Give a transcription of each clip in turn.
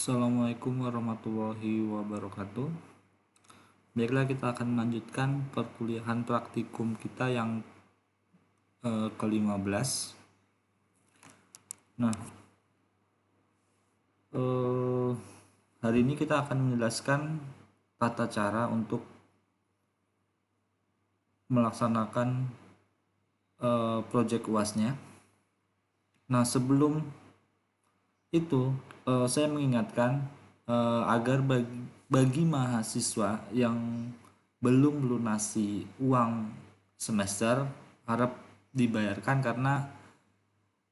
Assalamualaikum warahmatullahi wabarakatuh. Baiklah, kita akan melanjutkan perkuliahan praktikum kita yang ke-15. Nah, hari ini kita akan menjelaskan tata cara untuk melaksanakan proyek UASnya. Nah, sebelum itu saya mengingatkan agar bagi mahasiswa yang belum melunasi uang semester harap dibayarkan, karena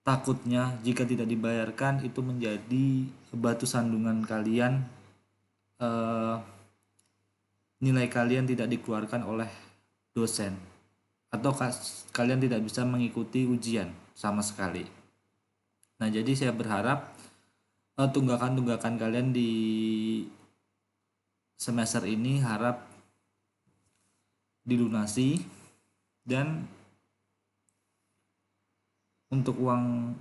takutnya jika tidak dibayarkan itu menjadi batu sandungan kalian, nilai kalian tidak dikeluarkan oleh dosen atau kalian tidak bisa mengikuti ujian sama sekali. Nah, jadi saya berharap tunggakan-tunggakan kalian di semester ini harap dilunasi, dan untuk uang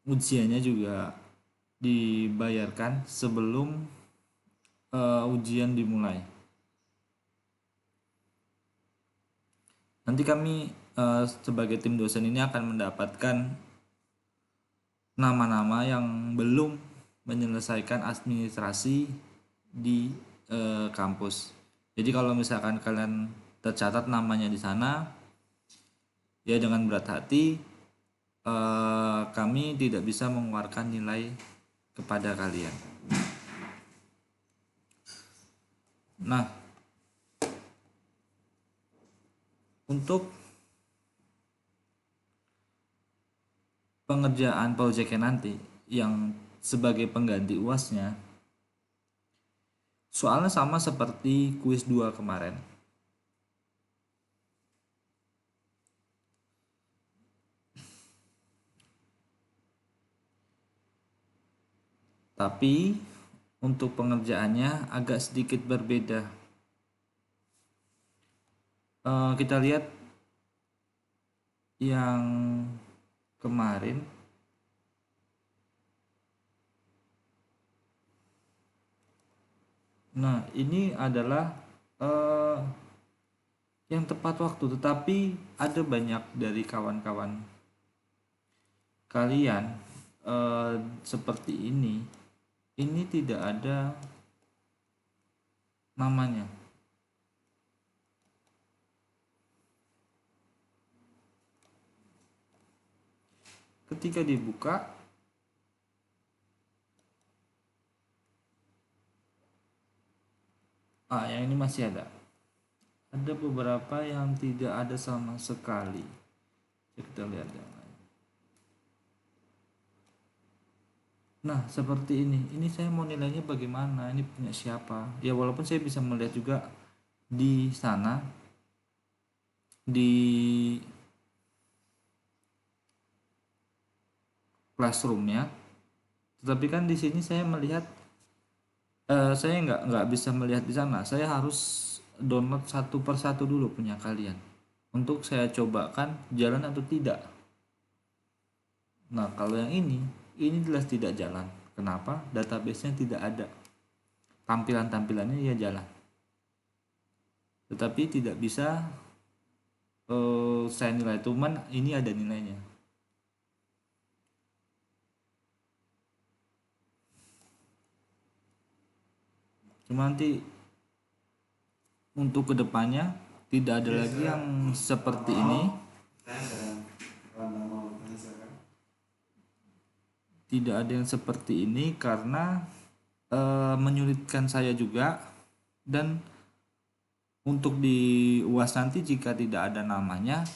ujiannya juga dibayarkan sebelum ujian dimulai. Nanti kami sebagai tim dosen ini akan mendapatkan nama-nama yang belum menyelesaikan administrasi di kampus. Jadi kalau misalkan kalian tercatat namanya di sana, ya dengan berat hati kami tidak bisa mengeluarkan nilai kepada kalian. Nah, untuk pengerjaan proyeknya nanti yang sebagai pengganti UASnya, soalnya sama seperti kuis 2 kemarin. Tapi untuk pengerjaannya agak sedikit berbeda. Kita lihat yang kemarin. Nah, ini adalah yang tepat waktu, tetapi ada banyak dari kawan-kawan kalian seperti ini tidak ada namanya. Ketika dibuka, yang ini masih ada. Ada beberapa yang tidak ada sama sekali. Kita lihat yang lain. Nah, seperti ini. Ini saya mau nilainya bagaimana? Ini punya siapa? Ya, walaupun saya bisa melihat juga di sana di classroomnya, tetapi kan di sini saya melihat saya nggak bisa melihat di sana. Saya harus download satu persatu dulu punya kalian untuk saya cobakan jalan atau tidak. Nah, kalau yang ini jelas tidak jalan. Kenapa? Database-nya tidak ada. Tampilan-tampilannya ya jalan, tetapi tidak bisa saya nilai. Cuman ini ada nilainya. Cuma nanti untuk kedepannya tidak ada lagi yang seperti ini. Tidak ada yang seperti ini karena menyulitkan saya juga. Dan untuk di UAS nanti jika tidak ada namanya,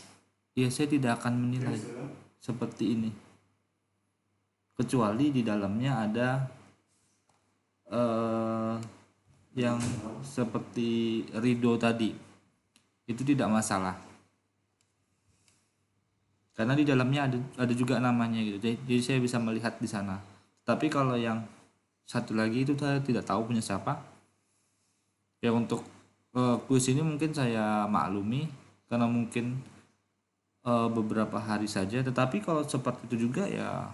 ya saya tidak akan menilai seperti ini, kecuali di dalamnya ada yang seperti Rido tadi. Itu tidak masalah karena di dalamnya ada juga namanya gitu. Jadi saya bisa melihat di sana. Tapi kalau yang satu lagi itu saya tidak tahu punya siapa. Ya, untuk kuis ini mungkin saya maklumi karena mungkin beberapa hari saja. Tetapi kalau seperti itu juga ya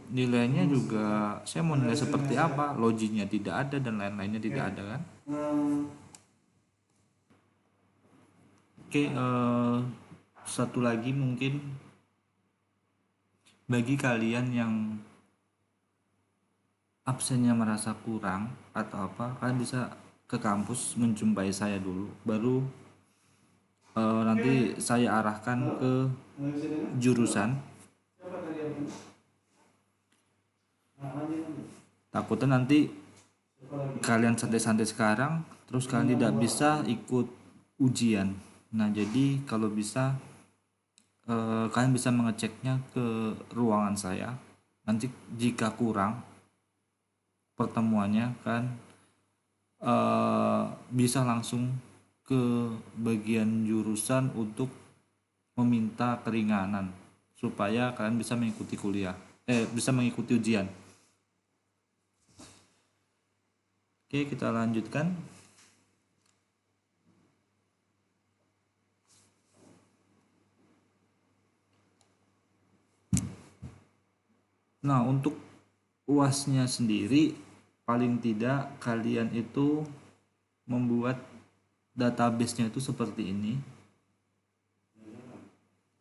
nilainya juga saya mau nilai seperti apa, loginya tidak ada dan lain-lainnya tidak ada kan. Oke, satu lagi mungkin bagi kalian yang absennya merasa kurang atau apa, kalian bisa ke kampus menjumpai saya dulu, baru nanti saya arahkan ke jurusan. Takutnya nanti kalian santai-santai sekarang terus kalian tidak bisa ikut ujian. Nah jadi kalau bisa kalian bisa mengeceknya ke ruangan saya. Nanti jika kurang pertemuannya kan bisa langsung ke bagian jurusan untuk meminta keringanan supaya kalian bisa mengikuti bisa mengikuti ujian. Oke, kita lanjutkan. Nah, untuk UASnya sendiri paling tidak kalian itu membuat database-nya itu seperti ini.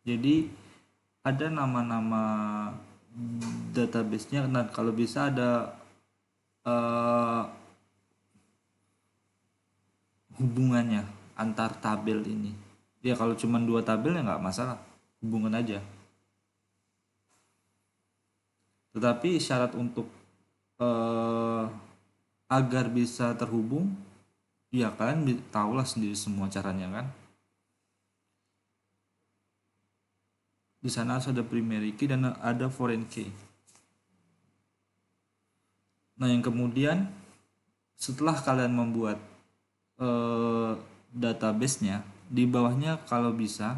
Jadi ada nama-nama database-nya. Nah, kalau bisa ada hubungannya antar tabel ini. Ya kalau cuma 2 tabel ya nggak masalah, hubungan aja. Tetapi syarat untuk agar bisa terhubung, ya kalian tahulah sendiri semua caranya kan. Di sana ada primary key dan ada foreign key. Nah yang kemudian setelah kalian membuat database-nya, di bawahnya kalau bisa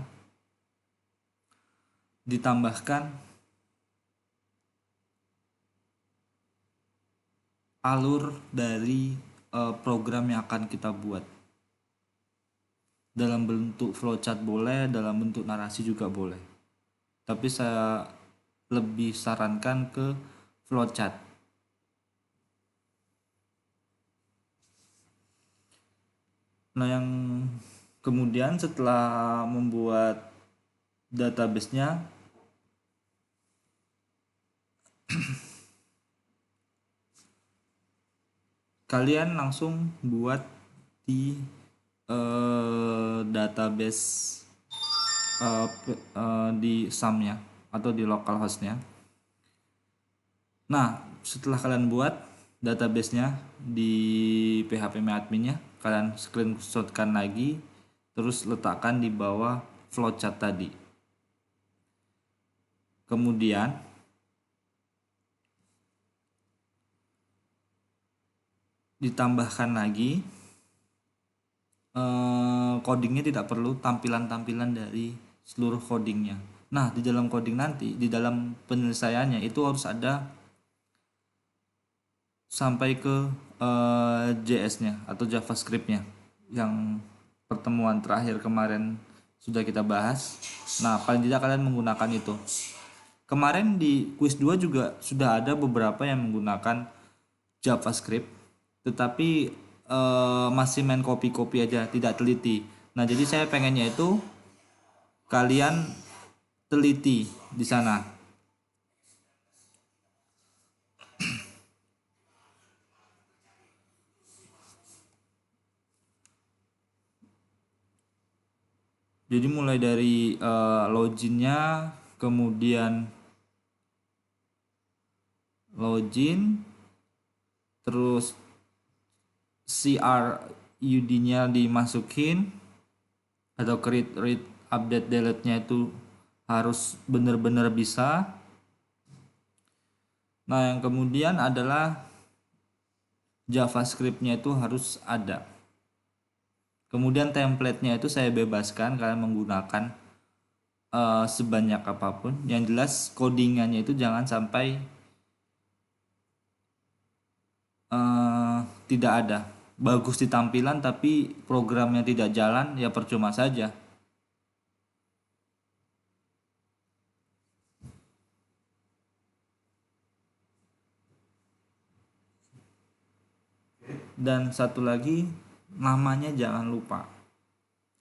ditambahkan alur dari program yang akan kita buat. Dalam bentuk flowchart boleh, dalam bentuk narasi juga boleh. Tapi saya lebih sarankan ke flowchart. Nah yang kemudian setelah membuat database-nya, kalian langsung buat di database di SAM-nya atau di localhost-nya. Nah setelah kalian buat database-nya di phpMyAdmin-nya, kalian screenshotkan lagi, terus letakkan di bawah flowchart tadi. Kemudian ditambahkan lagi codingnya, tidak perlu tampilan-tampilan dari seluruh codingnya. Nah di dalam coding nanti, di dalam penyelesaiannya itu harus ada sampai ke JS-nya atau JavaScript-nya yang pertemuan terakhir kemarin sudah kita bahas. Nah paling tidak kalian menggunakan itu. Kemarin di quiz 2 juga sudah ada beberapa yang menggunakan JavaScript, tetapi masih main copy-copy aja, tidak teliti. Nah jadi saya pengennya itu kalian teliti di sana. Jadi mulai dari loginnya, kemudian login, terus CRUD-nya dimasukin, atau create, read, update, delete-nya itu harus benar-benar bisa. Nah yang kemudian adalah JavaScript-nya itu harus ada. Kemudian template-nya itu saya bebaskan, kalian menggunakan sebanyak apapun. Yang jelas codingannya itu jangan sampai tidak ada. Bagus di tampilan tapi programnya tidak jalan, ya percuma saja. Dan satu lagi, namanya jangan lupa.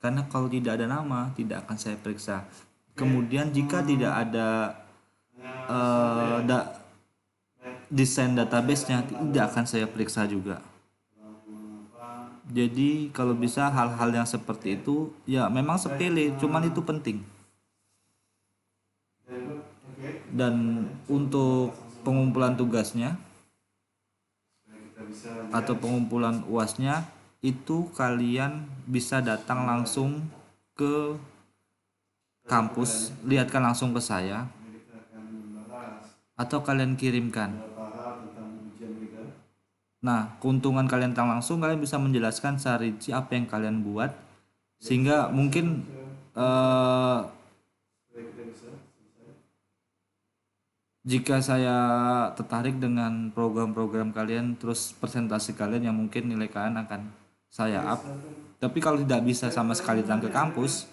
Karena kalau tidak ada nama, tidak akan saya periksa. Kemudian jika tidak ada desain database-nya, tidak akan saya periksa juga. Jadi kalau bisa hal-hal yang seperti itu ya memang sepele, cuman itu penting. Dan untuk pengumpulan tugasnya atau pengumpulan UASnya itu kalian bisa datang langsung ke kampus, lihatkan langsung ke saya, atau kalian kirimkan. Nah, keuntungan kalian datang langsung, kalian bisa menjelaskan secara rinci apa yang kalian buat, sehingga mungkin jika saya tertarik dengan program-program kalian, terus presentasi kalian yang mungkin nilai kalian akan saya up. Tapi kalau tidak bisa sama sekali datang ke kampus,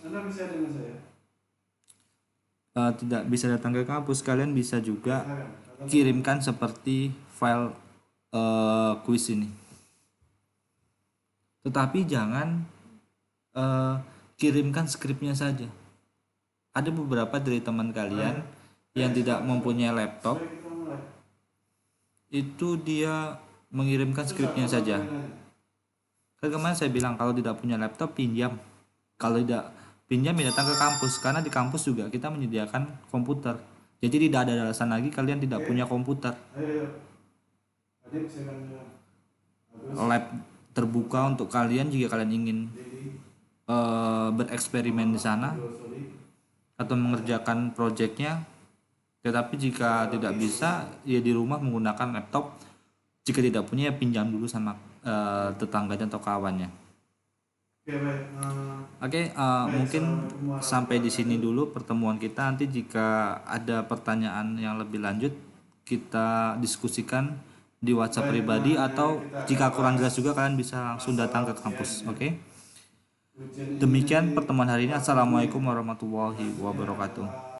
tidak bisa datang ke kampus, kalian bisa juga kirimkan seperti file kuis ini. Tetapi jangan kirimkan skripnya saja. Ada beberapa dari teman kalian yang tidak mempunyai laptop, itu dia mengirimkan skripnya saja. Kan kemarin saya bilang kalau tidak punya laptop pinjam. Kalau tidak pinjam ya datang ke kampus, karena di kampus juga kita menyediakan komputer. Jadi tidak ada alasan lagi kalian tidak punya komputer. Lab terbuka untuk kalian jika kalian ingin bereksperimen di sana atau mengerjakan proyeknya. Tetapi jika tidak bisa, ya di rumah menggunakan laptop. Jika tidak punya, ya pinjam dulu sama tetangganya atau kawannya. Oke, mungkin sampai di sini dulu pertemuan kita. Nanti jika ada pertanyaan yang lebih lanjut, kita diskusikan di WhatsApp pribadi, atau jika kurang jelas juga kalian bisa langsung datang ke kampus. Oke. Demikian pertemuan hari ini. Assalamualaikum warahmatullahi wabarakatuh.